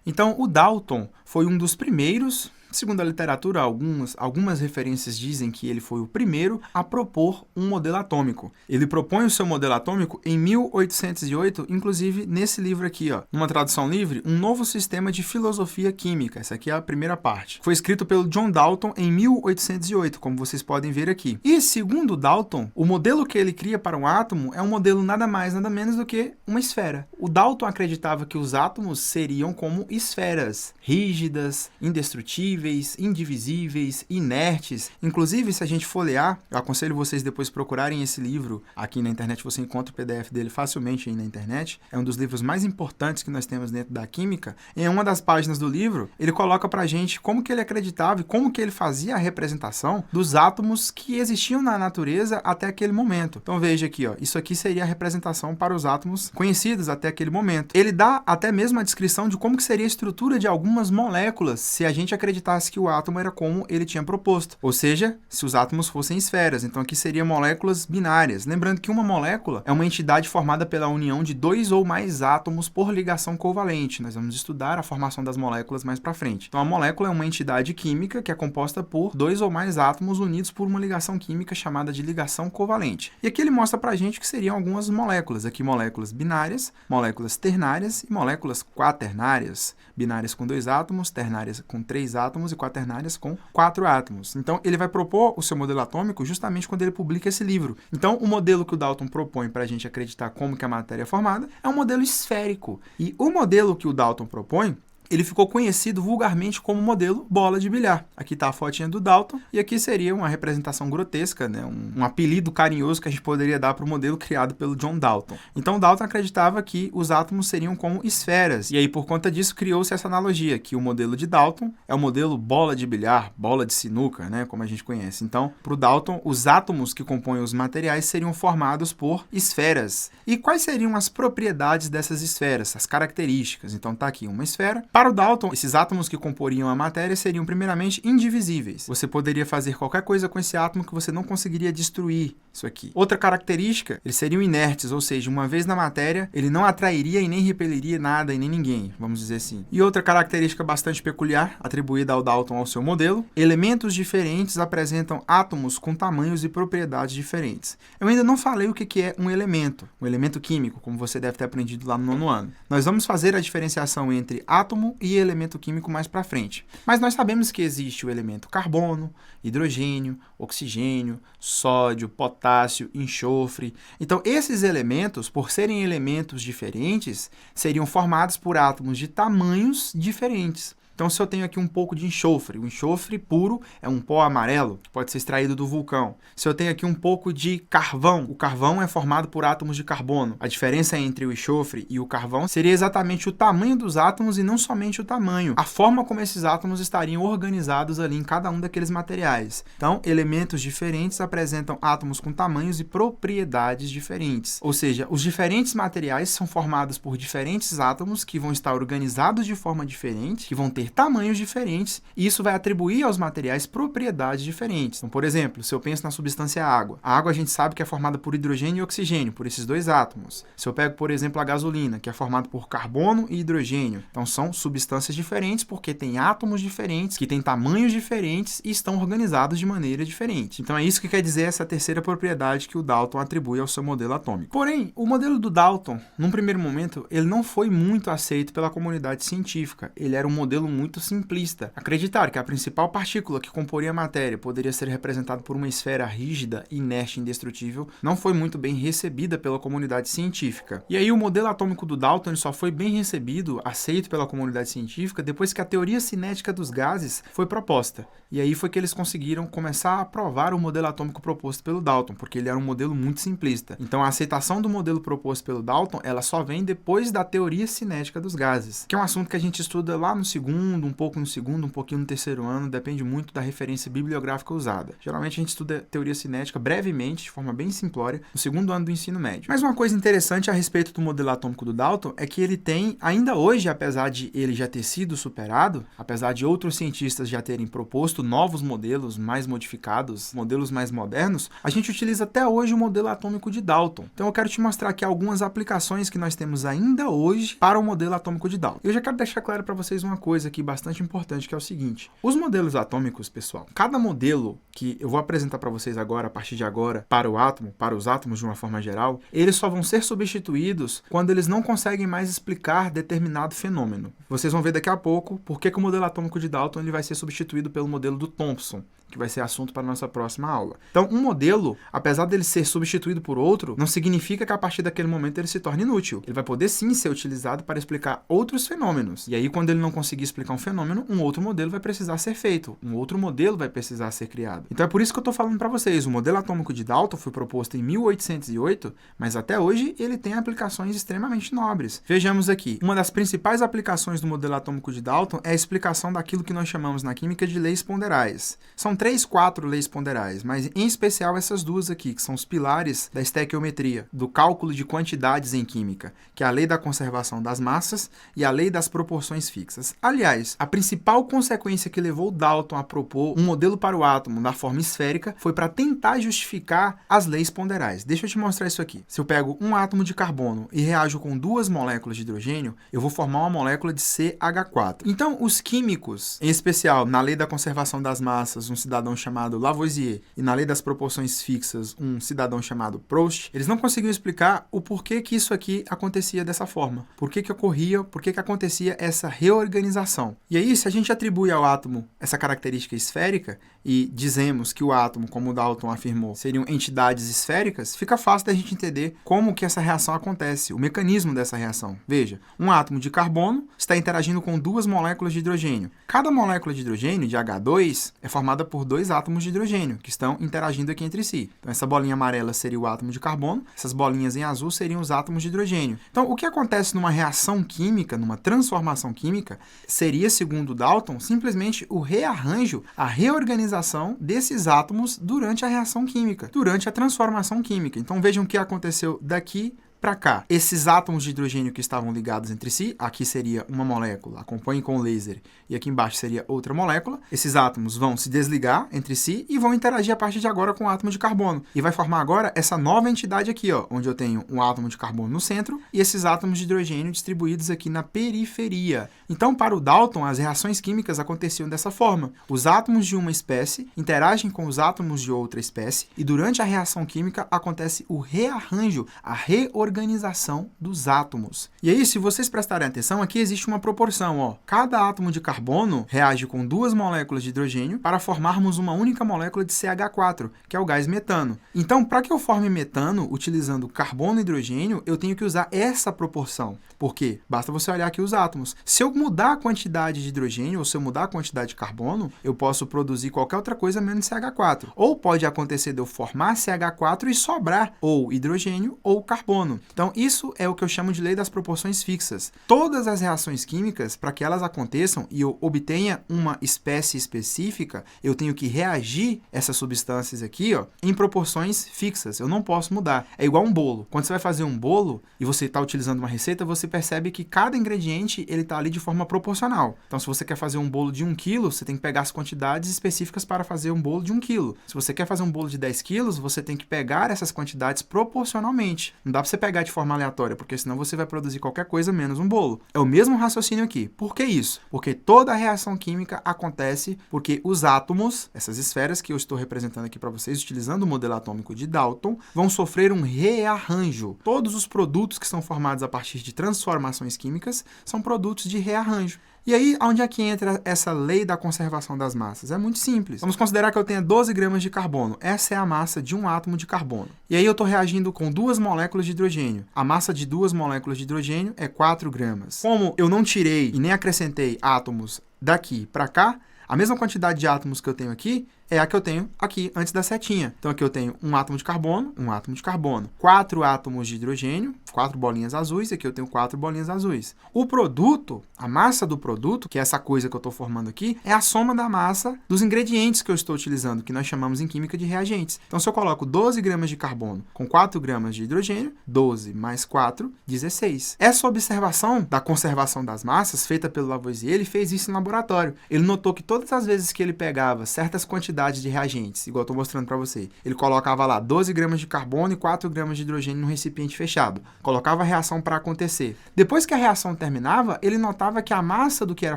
Então, o Dalton foi um dos primeiros. Segundo a literatura, algumas referências dizem que ele foi o primeiro a propor um modelo atômico. Ele propõe o seu modelo atômico em 1808, inclusive nesse livro aqui, ó, numa tradução livre, Um Novo Sistema de Filosofia Química. Essa aqui é a primeira parte. Foi escrito pelo John Dalton em 1808, como vocês podem ver aqui. E, segundo Dalton, o modelo que ele cria para um átomo é um modelo nada mais, nada menos do que uma esfera. O Dalton acreditava que os átomos seriam como esferas, rígidas, indestrutíveis, indivisíveis, inertes. Inclusive, se a gente folhear, eu aconselho vocês depois procurarem esse livro. Aqui na internet você encontra o PDF dele facilmente aí na internet. É um dos livros mais importantes que nós temos dentro da química. Em uma das páginas do livro, ele coloca pra gente como que ele acreditava e como que ele fazia a representação dos átomos que existiam na natureza até aquele momento. Então veja aqui, ó, isso aqui seria a representação para os átomos conhecidos até aquele momento. Ele dá até mesmo a descrição de como que seria a estrutura de algumas moléculas se a gente acreditasse que o átomo era como ele tinha proposto. Ou seja, se os átomos fossem esferas. Então aqui seriam moléculas binárias. Lembrando que uma molécula é uma entidade formada pela união de 2 ou mais átomos por ligação covalente. Nós vamos estudar a formação das moléculas mais para frente. Então a molécula é uma entidade química que é composta por 2 ou mais átomos unidos por uma ligação química chamada de ligação covalente. E aqui ele mostra pra gente que seriam algumas moléculas. Aqui moléculas binárias, moléculas ternárias e moléculas quaternárias. Binárias com 2 átomos, ternárias com 3 átomos e quaternárias com 4 átomos. Então, ele vai propor o seu modelo atômico justamente quando ele publica esse livro. Então, o modelo que o Dalton propõe para a gente acreditar como que a matéria é formada é um modelo esférico. E o modelo que o Dalton propõe, ele ficou conhecido vulgarmente como modelo bola de bilhar. Aqui está a fotinha do Dalton e aqui seria uma representação grotesca, né? Um apelido carinhoso que a gente poderia dar para o modelo criado pelo John Dalton. Então, Dalton acreditava que os átomos seriam como esferas e aí, por conta disso, criou-se essa analogia, que o modelo de Dalton é o modelo bola de bilhar, bola de sinuca, né? Como a gente conhece. Então, para o Dalton, os átomos que compõem os materiais seriam formados por esferas. E quais seriam as propriedades dessas esferas, as características? Então, está aqui uma esfera. Para o Dalton, esses átomos que comporiam a matéria seriam primeiramente indivisíveis. Você poderia fazer qualquer coisa com esse átomo que você não conseguiria destruir isso aqui. Outra característica, eles seriam inertes, ou seja, uma vez na matéria, ele não atrairia e nem repeliria nada e nem ninguém, vamos dizer assim. E outra característica bastante peculiar, atribuída ao Dalton ao seu modelo, elementos diferentes apresentam átomos com tamanhos e propriedades diferentes. Eu ainda não falei o que é um elemento químico, como você deve ter aprendido lá no 9º ano. Nós vamos fazer a diferenciação entre átomo e elemento químico mais para frente. Mas nós sabemos que existe o elemento carbono, hidrogênio, oxigênio, sódio, potássio, enxofre. Então, esses elementos, por serem elementos diferentes, seriam formados por átomos de tamanhos diferentes. Então, se eu tenho aqui um pouco de enxofre, o enxofre puro é um pó amarelo, que pode ser extraído do vulcão. Se eu tenho aqui um pouco de carvão, o carvão é formado por átomos de carbono. A diferença entre o enxofre e o carvão seria exatamente o tamanho dos átomos e não somente o tamanho, a forma como esses átomos estariam organizados ali em cada um daqueles materiais. Então, elementos diferentes apresentam átomos com tamanhos e propriedades diferentes. Ou seja, os diferentes materiais são formados por diferentes átomos que vão estar organizados de forma diferente, que vão ter tamanhos diferentes, e isso vai atribuir aos materiais propriedades diferentes. Então, por exemplo, se eu penso na substância água, a água a gente sabe que é formada por hidrogênio e oxigênio, por esses 2 átomos. Se eu pego, por exemplo, a gasolina, que é formada por carbono e hidrogênio, então são substâncias diferentes porque têm átomos diferentes, que têm tamanhos diferentes e estão organizados de maneira diferente. Então é isso que quer dizer essa terceira propriedade que o Dalton atribui ao seu modelo atômico. Porém, o modelo do Dalton, num primeiro momento, ele não foi muito aceito pela comunidade científica. Ele era um modelo muito simplista. Acreditar que a principal partícula que comporia a matéria poderia ser representada por uma esfera rígida, inerte e indestrutível não foi muito bem recebida pela comunidade científica. E aí o modelo atômico do Dalton ele só foi bem recebido, aceito pela comunidade científica, depois que a teoria cinética dos gases foi proposta. E aí foi que eles conseguiram começar a aprovar o modelo atômico proposto pelo Dalton, porque ele era um modelo muito simplista. Então a aceitação do modelo proposto pelo Dalton, ela só vem depois da teoria cinética dos gases, que é um assunto que a gente estuda lá no 2º um pouco no segundo, um pouquinho no terceiro ano, depende muito da referência bibliográfica usada. Geralmente a gente estuda teoria cinética brevemente, de forma bem simplória, no segundo ano do ensino médio. Mas uma coisa interessante a respeito do modelo atômico do Dalton é que ele tem, ainda hoje, apesar de ele já ter sido superado, apesar de outros cientistas já terem proposto novos modelos mais modificados, modelos mais modernos, a gente utiliza até hoje o modelo atômico de Dalton. Então eu quero te mostrar aqui algumas aplicações que nós temos ainda hoje para o modelo atômico de Dalton. Eu já quero deixar claro para vocês uma coisa aqui bastante importante, que é o seguinte: os modelos atômicos, pessoal, cada modelo que eu vou apresentar para vocês agora, a partir de agora, para o átomo, para os átomos de uma forma geral, eles só vão ser substituídos quando eles não conseguem mais explicar determinado fenômeno. Vocês vão ver daqui a pouco por que o modelo atômico de Dalton ele vai ser substituído pelo modelo do Thomson, que vai ser assunto para a nossa próxima aula. Então, um modelo, apesar dele ser substituído por outro, não significa que a partir daquele momento ele se torne inútil. Ele vai poder sim ser utilizado para explicar outros fenômenos. E aí, quando ele não conseguir explicar um fenômeno, um outro modelo vai precisar ser feito. Um outro modelo vai precisar ser criado. Então, é por isso que eu estou falando para vocês. O modelo atômico de Dalton foi proposto em 1808, mas até hoje ele tem aplicações extremamente nobres. Vejamos aqui. Uma das principais aplicações do modelo atômico de Dalton é a explicação daquilo que nós chamamos na química de leis ponderais. São 4 leis ponderais, mas em especial essas duas aqui, que são os pilares da estequiometria, do cálculo de quantidades em química, que é a lei da conservação das massas e a lei das proporções fixas. Aliás, a principal consequência que levou Dalton a propor um modelo para o átomo na forma esférica foi para tentar justificar as leis ponderais. Deixa eu te mostrar isso aqui. Se eu pego um átomo de carbono e reajo com duas moléculas de hidrogênio, eu vou formar uma molécula de CH4. Então, os químicos, em especial na lei da conservação das massas, um cidadão chamado Lavoisier, e na lei das proporções fixas, um cidadão chamado Proust, eles não conseguiam explicar o porquê que isso aqui acontecia dessa forma. Por que ocorria, por que acontecia essa reorganização. E aí, se a gente atribui ao átomo essa característica esférica e dizemos que o átomo, como o Dalton afirmou, seriam entidades esféricas, fica fácil da gente entender como que essa reação acontece, o mecanismo dessa reação. Veja, um átomo de carbono está interagindo com duas moléculas de hidrogênio. Cada molécula de hidrogênio, de H2, é formada por dois átomos de hidrogênio, que estão interagindo aqui entre si. Então, essa bolinha amarela seria o átomo de carbono, essas bolinhas em azul seriam os átomos de hidrogênio. Então, o que acontece numa reação química, numa transformação química, seria, segundo Dalton, simplesmente o rearranjo, a reorganização desses átomos durante a reação química, durante a transformação química. Então, vejam o que aconteceu daqui para cá. Esses átomos de hidrogênio que estavam ligados entre si, aqui seria uma molécula, acompanhe com o laser, e aqui embaixo seria outra molécula. Esses átomos vão se desligar entre si e vão interagir a partir de agora com o átomo de carbono. E vai formar agora essa nova entidade aqui, ó, onde eu tenho um átomo de carbono no centro e esses átomos de hidrogênio distribuídos aqui na periferia. Então, para o Dalton, as reações químicas aconteciam dessa forma. Os átomos de uma espécie interagem com os átomos de outra espécie e durante a reação química acontece o rearranjo, a reorganização dos átomos. E aí, se vocês prestarem atenção, aqui existe uma proporção, ó. Cada átomo de carbono reage com duas moléculas de hidrogênio para formarmos uma única molécula de CH4, que é o gás metano. Então, para que eu forme metano utilizando carbono e hidrogênio, eu tenho que usar essa proporção. Por quê? Basta você olhar aqui os átomos. Se eu mudar a quantidade de hidrogênio ou se eu mudar a quantidade de carbono, eu posso produzir qualquer outra coisa menos CH4. Ou pode acontecer de eu formar CH4 e sobrar ou hidrogênio ou carbono. Então, isso é o que eu chamo de lei das proporções fixas. Todas as reações químicas, para que elas aconteçam e eu obtenha uma espécie específica, eu tenho que reagir essas substâncias aqui, ó, em proporções fixas. Eu não posso mudar. É igual um bolo. Quando você vai fazer um bolo e você está utilizando uma receita, você percebe que cada ingrediente ele está ali de forma proporcional. Então, se você quer fazer um bolo de 1 kg, você tem que pegar as quantidades específicas para fazer um bolo de 1 kg. Se você quer fazer um bolo de 10 kg, você tem que pegar essas quantidades proporcionalmente. Não dá para você pegar de forma aleatória, porque senão você vai produzir qualquer coisa menos um bolo. É o mesmo raciocínio aqui. Por que isso? Porque toda a reação química acontece porque os átomos, essas esferas que eu estou representando aqui para vocês, utilizando o modelo atômico de Dalton, vão sofrer um rearranjo. Todos os produtos que são formados a partir de transformações químicas são produtos de rearranjo. E aí, onde é que entra essa lei da conservação das massas? É muito simples. Vamos considerar que eu tenha 12 gramas de carbono. Essa é a massa de um átomo de carbono. E aí eu estou reagindo com duas moléculas de hidrogênio. A massa de duas moléculas de hidrogênio é 4 gramas. Como eu não tirei e nem acrescentei átomos daqui para cá, a mesma quantidade de átomos que eu tenho aqui é a que eu tenho aqui antes da setinha. Então aqui eu tenho um átomo de carbono, 4 átomos de hidrogênio, 4 bolinhas azuis, e aqui eu tenho 4 bolinhas azuis. O produto, a massa do produto, que é essa coisa que eu estou formando aqui, é a soma da massa dos ingredientes que eu estou utilizando, que nós chamamos em química de reagentes. Então se eu coloco 12 gramas de carbono com 4 gramas de hidrogênio, 12 mais 4, 16. Essa observação da conservação das massas, feita pelo Lavoisier, ele fez isso no laboratório. Ele notou que todas as vezes que ele pegava certas quantidades de reagentes, igual eu estou mostrando para você, ele colocava lá 12 gramas de carbono e 4 gramas de hidrogênio num recipiente fechado. Colocava a reação para acontecer. Depois que a reação terminava, ele notava que a massa do que era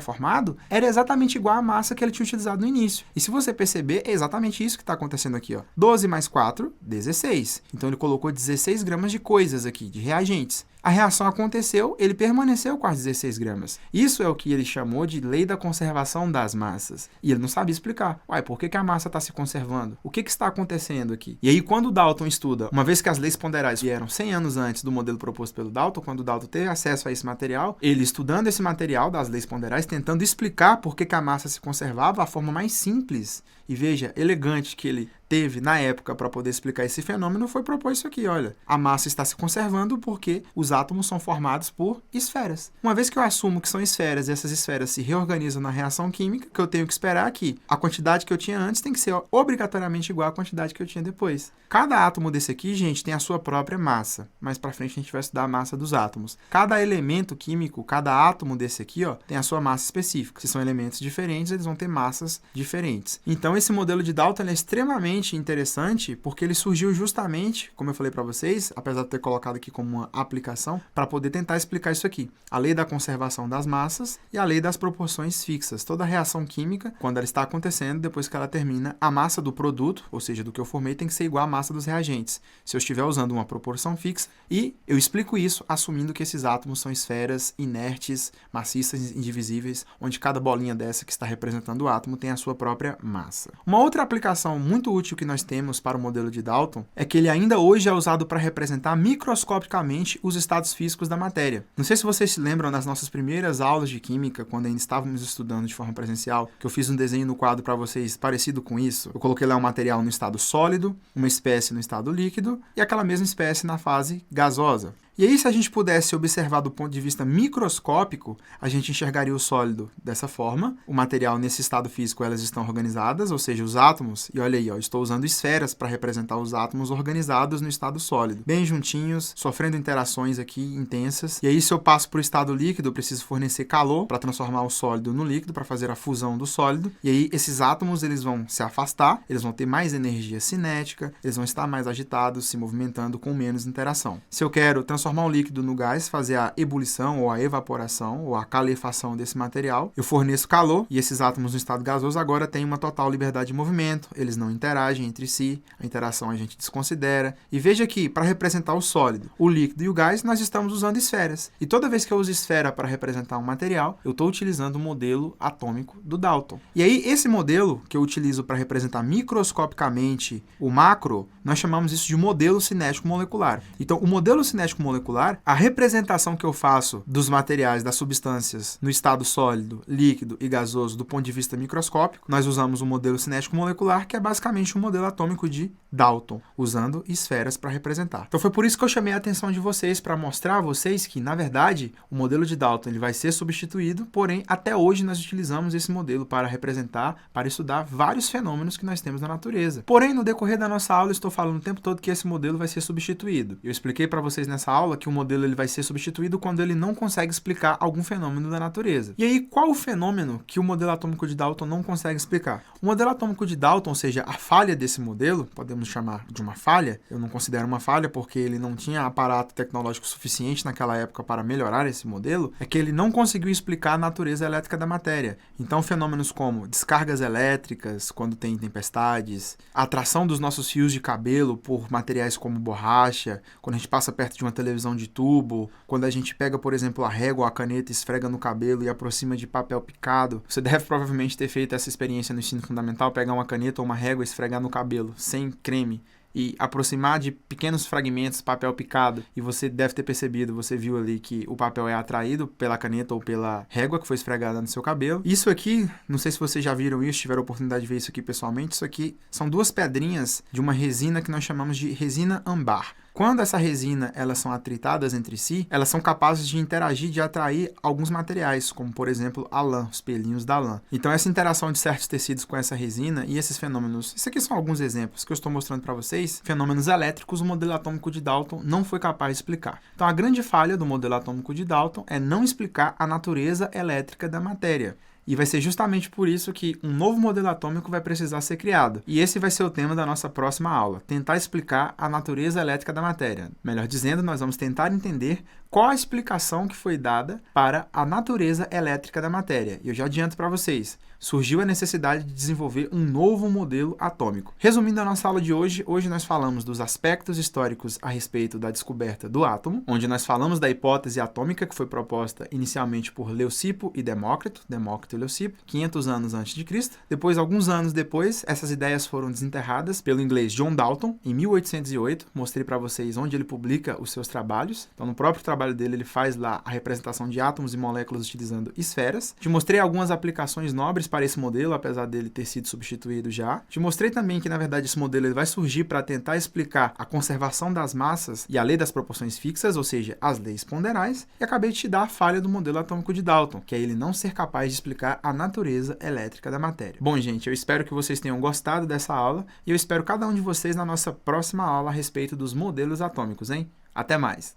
formado era exatamente igual à massa que ele tinha utilizado no início. E se você perceber, é exatamente isso que está acontecendo aqui, ó. 12 mais 4, 16. Então ele colocou 16 gramas de coisas aqui, de reagentes. A reação aconteceu, ele permaneceu com as 16 gramas. Isso é o que ele chamou de lei da conservação das massas. E ele não sabia explicar. Uai, por que a massa está se conservando? O que está acontecendo aqui? E aí, quando o Dalton estuda, uma vez que as leis ponderais vieram 100 anos antes do modelo proposto pelo Dalton, quando o Dalton teve acesso a esse material, ele estudando esse material das leis ponderais, tentando explicar por que a massa se conservava, a forma mais simples e, veja, elegante que ele teve na época para poder explicar esse fenômeno foi propor isso aqui, olha. A massa está se conservando porque os átomos são formados por esferas. Uma vez que eu assumo que são esferas e essas esferas se reorganizam na reação química, o que eu tenho que esperar aqui, a quantidade que eu tinha antes tem que ser obrigatoriamente igual à quantidade que eu tinha depois. Cada átomo desse aqui, gente, tem a sua própria massa. Mais para frente a gente vai estudar a massa dos átomos. Cada elemento químico, cada átomo desse aqui, ó, tem a sua massa específica. Se são elementos diferentes, eles vão ter massas diferentes. Então esse modelo de Dalton é extremamente interessante porque ele surgiu justamente, como eu falei para vocês, apesar de ter colocado aqui como uma aplicação, para poder tentar explicar isso aqui. A lei da conservação das massas e a lei das proporções fixas. Toda reação química, quando ela está acontecendo, depois que ela termina, a massa do produto, ou seja, do que eu formei, tem que ser igual à massa dos reagentes. Se eu estiver usando uma proporção fixa, e eu explico isso assumindo que esses átomos são esferas inertes, maciças, indivisíveis, onde cada bolinha dessa que está representando o átomo tem a sua própria massa. Uma outra aplicação muito útil que nós temos para o modelo de Dalton é que ele ainda hoje é usado para representar microscopicamente os estados físicos da matéria. Não sei se vocês se lembram das nossas primeiras aulas de química, quando ainda estávamos estudando de forma presencial, que eu fiz um desenho no quadro para vocês parecido com isso. Eu coloquei lá um material no estado sólido, uma espécie no estado líquido e aquela mesma espécie na fase gasosa. E aí, se a gente pudesse observar do ponto de vista microscópico, a gente enxergaria o sólido dessa forma. O material nesse estado físico, elas estão organizadas, ou seja, os átomos, e olha aí, ó, estou usando esferas para representar os átomos organizados no estado sólido, bem juntinhos, sofrendo interações aqui intensas. E aí, se eu passo para o estado líquido, eu preciso fornecer calor para transformar o sólido no líquido, para fazer a fusão do sólido. E aí, esses átomos, eles vão se afastar, eles vão ter mais energia cinética, eles vão estar mais agitados, se movimentando com menos interação. Se eu quero transformar um líquido no gás, fazer a ebulição ou a evaporação ou a calefação desse material, eu forneço calor e esses átomos no estado gasoso agora têm uma total liberdade de movimento, eles não interagem entre si, a interação a gente desconsidera. E veja que, para representar o sólido, o líquido e o gás, nós estamos usando esferas. E toda vez que eu uso esfera para representar um material, eu estou utilizando o modelo atômico do Dalton. E aí, esse modelo que eu utilizo para representar microscopicamente o macro, nós chamamos isso de modelo cinético molecular. Então, o modelo cinético molecular, a representação que eu faço dos materiais, das substâncias no estado sólido, líquido e gasoso do ponto de vista microscópico, nós usamos o modelo cinético molecular, que é basicamente um modelo atômico de Dalton, usando esferas para representar. Então foi por isso que eu chamei a atenção de vocês, para mostrar a vocês que, na verdade, o modelo de Dalton ele vai ser substituído, porém, até hoje nós utilizamos esse modelo para representar, para estudar vários fenômenos que nós temos na natureza. Porém, no decorrer da nossa aula, eu estou falando o tempo todo que esse modelo vai ser substituído. Eu expliquei para vocês nessa aula que o modelo ele vai ser substituído quando ele não consegue explicar algum fenômeno da natureza. E aí, qual o fenômeno que o modelo atômico de Dalton não consegue explicar? O modelo atômico de Dalton, ou seja, a falha desse modelo, podemos chamar de uma falha, eu não considero uma falha porque ele não tinha aparato tecnológico suficiente naquela época para melhorar esse modelo, é que ele não conseguiu explicar a natureza elétrica da matéria. Então, fenômenos como descargas elétricas, quando tem tempestades, a atração dos nossos fios de cabelo por materiais como borracha, quando a gente passa perto de uma televisão de tubo, quando a gente pega, por exemplo, a régua ou a caneta, esfrega no cabelo e aproxima de papel picado. Você deve provavelmente ter feito essa experiência no ensino fundamental, pegar uma caneta ou uma régua e esfregar no cabelo, sem creme. e aproximar de pequenos fragmentos, papel picado, e você deve ter percebido, você viu ali que o papel é atraído pela caneta ou pela régua que foi esfregada no seu cabelo. Isso aqui, não sei se vocês já viram isso, tiveram a oportunidade de ver isso aqui pessoalmente, isso aqui são duas pedrinhas de uma resina que nós chamamos de resina âmbar. Quando essa resina, elas são atritadas entre si, elas são capazes de interagir, de atrair alguns materiais, como por exemplo a lã, os pelinhos da lã. Então essa interação de certos tecidos com essa resina e esses fenômenos, isso aqui são alguns exemplos que eu estou mostrando para vocês, fenômenos elétricos, o modelo atômico de Dalton não foi capaz de explicar. Então a grande falha do modelo atômico de Dalton é não explicar a natureza elétrica da matéria. E vai ser justamente por isso que um novo modelo atômico vai precisar ser criado. E esse vai ser o tema da nossa próxima aula, tentar explicar a natureza elétrica da matéria. Melhor dizendo, nós vamos tentar entender qual a explicação que foi dada para a natureza elétrica da matéria. E eu já adianto para vocês, surgiu a necessidade de desenvolver um novo modelo atômico. Resumindo a nossa aula de hoje, nós falamos dos aspectos históricos a respeito da descoberta do átomo, onde nós falamos da hipótese atômica que foi proposta inicialmente por Leucipo e Demócrito e Leucipo, 500 anos antes de Cristo. Depois, alguns anos depois, essas ideias foram desenterradas pelo inglês John Dalton, em 1808. Mostrei para vocês onde ele publica os seus trabalhos. Então, no próprio trabalho dele, ele faz lá a representação de átomos e moléculas utilizando esferas. Te mostrei algumas aplicações nobres para esse modelo, apesar dele ter sido substituído já. Te mostrei também que, na verdade, esse modelo ele vai surgir para tentar explicar a conservação das massas e a lei das proporções fixas, ou seja, as leis ponderais. E acabei de te dar a falha do modelo atômico de Dalton, que é ele não ser capaz de explicar a natureza elétrica da matéria. Bom, gente, eu espero que vocês tenham gostado dessa aula e eu espero cada um de vocês na nossa próxima aula a respeito dos modelos atômicos, hein? Até mais!